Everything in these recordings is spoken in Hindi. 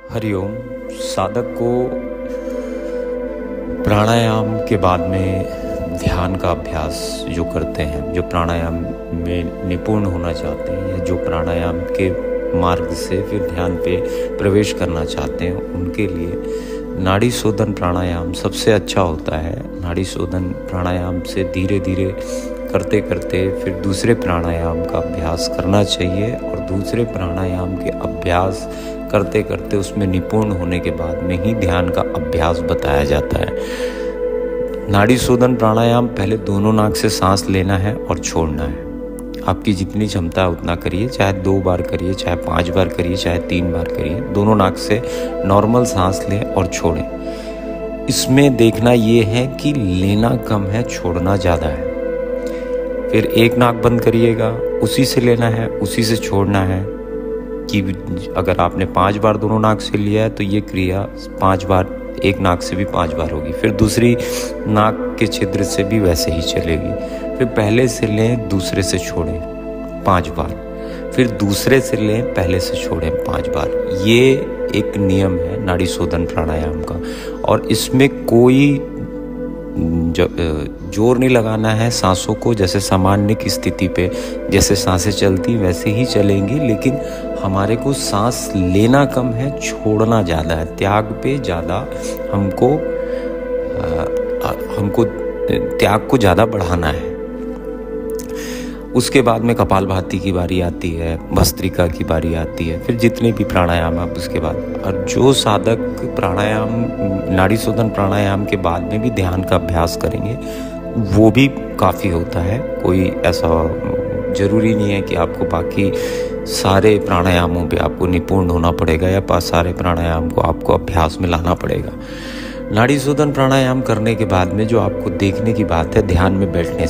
हरिओम। साधक को प्राणायाम के बाद में ध्यान का अभ्यास जो करते हैं, जो प्राणायाम में निपुण होना चाहते हैं या जो प्राणायाम के मार्ग से फिर ध्यान पे प्रवेश करना चाहते हैं, उनके लिए नाड़ी शोधन प्राणायाम सबसे अच्छा होता है। नाड़ी शोधन प्राणायाम से धीरे धीरे करते करते फिर दूसरे प्राणायाम का अभ्यास करना चाहिए और दूसरे प्राणायाम के अभ्यास करते करते उसमें निपुण होने के बाद में ही ध्यान का अभ्यास बताया जाता है। नाड़ी शोधन प्राणायाम पहले दोनों नाक से सांस लेना है और छोड़ना है। आपकी जितनी क्षमता है उतना करिए, चाहे 2 बार करिए, चाहे 5 बार करिए, चाहे 3 बार करिए। दोनों नाक से नॉर्मल सांस लें और छोड़ें। इसमें देखना ये है कि लेना कम है, छोड़ना ज़्यादा है। फिर एक नाक बंद करिएगा, उसी से लेना है, उसी से छोड़ना है। कि अगर आपने 5 बार दोनों नाक से लिया है तो ये क्रिया 5 बार एक नाक से भी 5 बार होगी। फिर दूसरी नाक के छिद्र से भी वैसे ही चलेगी। फिर पहले से लें, दूसरे से छोड़ें 5 बार, फिर दूसरे से लें, पहले से छोड़ें 5 बार। ये एक नियम है नाड़ी शोधन प्राणायाम का और इसमें कोई जोर नहीं लगाना है सांसों को। जैसे सामान्य की स्थिति पे जैसे सांसें चलती वैसे ही चलेंगी, लेकिन हमारे को सांस लेना कम है, छोड़ना ज़्यादा है। त्याग पे ज़्यादा हमको त्याग को ज़्यादा बढ़ाना है। उसके बाद में कपालभाति की बारी आती है, भस्त्रिका की बारी आती है, फिर जितने भी प्राणायाम आप उसके बाद। और जो साधक प्राणायाम नाड़ी शोधन प्राणायाम के बाद में भी ध्यान का अभ्यास करेंगे वो भी काफ़ी होता है। कोई ऐसा ज़रूरी नहीं है कि आपको बाकी सारे प्राणायामों पे आपको निपुण होना पड़ेगा या सारे प्राणायाम को आपको अभ्यास में लाना पड़ेगा। नाड़ी शोधन प्राणायाम करने के बाद में जो आपको देखने की बात है, ध्यान में बैठने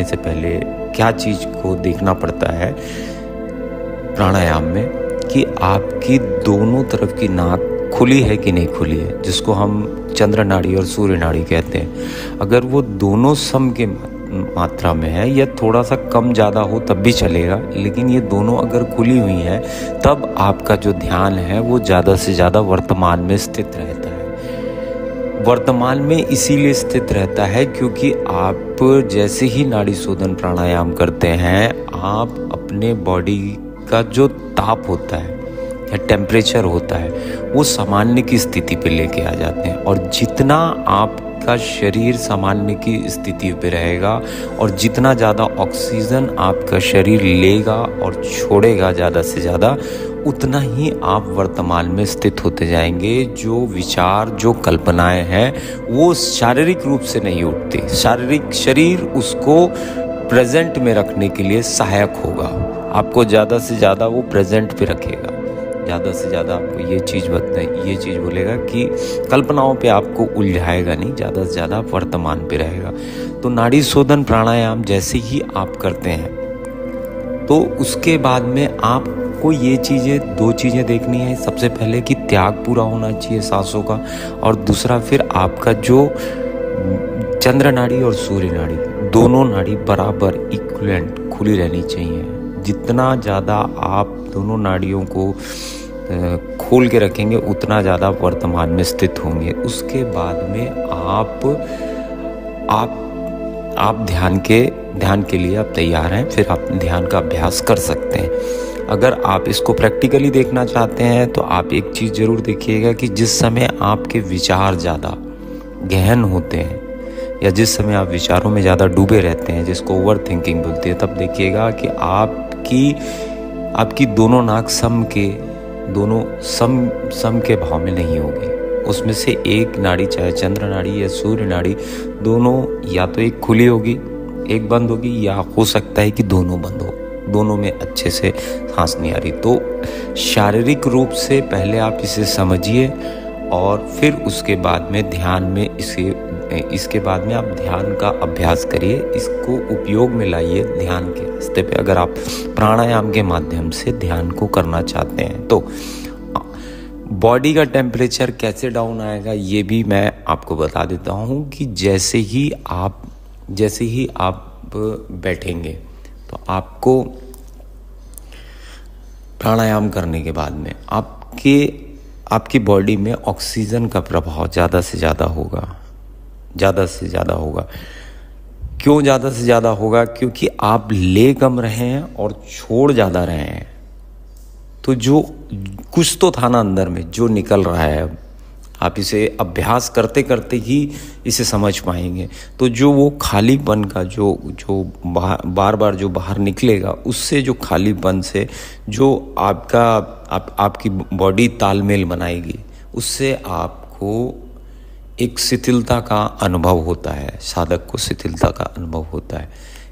से पहले क्या चीज़ को देखना पड़ता है प्राणायाम में कि आपकी दोनों तरफ की नाक खुली है कि नहीं खुली है, जिसको हम चंद्र नाड़ी और सूर्य नाड़ी कहते हैं। अगर वो दोनों सम के मात्रा में है या थोड़ा सा कम ज़्यादा हो तब भी चलेगा, लेकिन ये दोनों अगर खुली हुई हैं तब आपका जो ध्यान है वो ज़्यादा से ज़्यादा वर्तमान में स्थित रहता है। वर्तमान में इसीलिए स्थित रहता है क्योंकि आप जैसे ही नाड़ी शोधन प्राणायाम करते हैं, आप अपने बॉडी का जो ताप होता है या टेम्परेचर होता है वो सामान्य की स्थिति पे लेके आ जाते हैं। और जितना आपका शरीर सामान्य की स्थिति पे रहेगा और जितना ज़्यादा ऑक्सीजन आपका शरीर लेगा और छोड़ेगा ज़्यादा से ज़्यादा, उतना ही आप वर्तमान में स्थित होते जाएंगे। जो विचार, जो कल्पनाएं हैं वो शारीरिक रूप से नहीं उठती। शारीरिक शरीर उसको प्रेजेंट में रखने के लिए सहायक होगा। आपको ज़्यादा से ज़्यादा वो प्रेजेंट पे रखेगा। ज़्यादा से ज़्यादा आपको ये चीज़ बोलेगा कि कल्पनाओं पे आपको उलझाएगा नहीं, ज़्यादा से ज़्यादा वर्तमान पे रहेगा। तो नाड़ी शोधन प्राणायाम जैसे ही आप करते हैं तो उसके बाद में आपको ये चीज़ें 2 चीज़ें देखनी है। सबसे पहले कि त्याग पूरा होना चाहिए सांसों का, और दूसरा फिर आपका जो चंद्र नाड़ी और सूर्य नाड़ी दोनों नाड़ी बराबर इक्विवेलेंट खुली रहनी चाहिए। जितना ज़्यादा आप दोनों नाड़ियों को खोल के रखेंगे उतना ज़्यादा वर्तमान में स्थित होंगे। उसके बाद में आप ध्यान के लिए आप तैयार हैं, फिर आप ध्यान का अभ्यास कर सकते हैं। अगर आप इसको प्रैक्टिकली देखना चाहते हैं तो आप एक चीज़ ज़रूर देखिएगा कि जिस समय आपके विचार ज़्यादा गहन होते हैं या जिस समय आप विचारों में ज़्यादा डूबे रहते हैं, जिसको ओवर थिंकिंग बोलते हैं, तब देखिएगा कि आपकी दोनों नाक सम के भाव में नहीं होगी। उसमें से एक नाड़ी, चाहे चंद्र नाड़ी या सूर्य नाड़ी, दोनों या तो एक खुली होगी, एक बंद होगी, या हो सकता है कि दोनों बंद हो। दोनों में अच्छे से सांस नहीं आ रही। तो शारीरिक रूप से पहले आप इसे समझिए और फिर उसके बाद में इसके बाद में आप ध्यान का अभ्यास करिए। इसको उपयोग में लाइए ध्यान के रास्ते पे। अगर आप प्राणायाम के माध्यम से ध्यान को करना चाहते हैं तो बॉडी का टेम्परेचर कैसे डाउन आएगा ये भी मैं आपको बता देता हूँ कि जैसे ही आप बैठेंगे तो आपको प्राणायाम करने के बाद में आप आपकी बॉडी में ऑक्सीजन का प्रभाव ज़्यादा से ज़्यादा होगा, ज़्यादा से ज़्यादा होगा। क्यों ज़्यादा से ज़्यादा होगा? क्योंकि आप ले कम रहे हैं और छोड़ ज़्यादा रहे हैं। तो जो कुछ तो था ना अंदर में जो निकल रहा है, आप इसे अभ्यास करते करते ही इसे समझ पाएंगे। तो जो वो खालीपन का जो बार बार जो बाहर निकलेगा, उससे जो खालीपन से जो आपकी बॉडी तालमेल बनाएगी, उससे आपको एक शिथिलता का अनुभव होता है, साधक को शिथिलता का अनुभव होता है।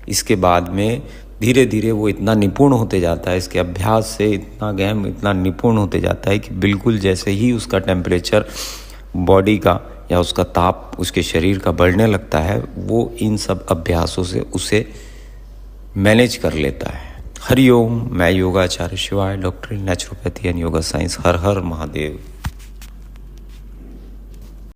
इसके बाद में धीरे धीरे वो इतना निपुण होते जाता है, इसके अभ्यास से इतना गहन, इतना निपुण होते जाता है कि बिल्कुल जैसे ही उसका टेम्परेचर बॉडी का या उसका ताप उसके शरीर का बढ़ने लगता है, वो इन सब अभ्यासों से उसे मैनेज कर लेता है। हरिओम। मैं योगाचार्य शिवाय, doctor in naturopathy and yoga science. Her her Mahadev.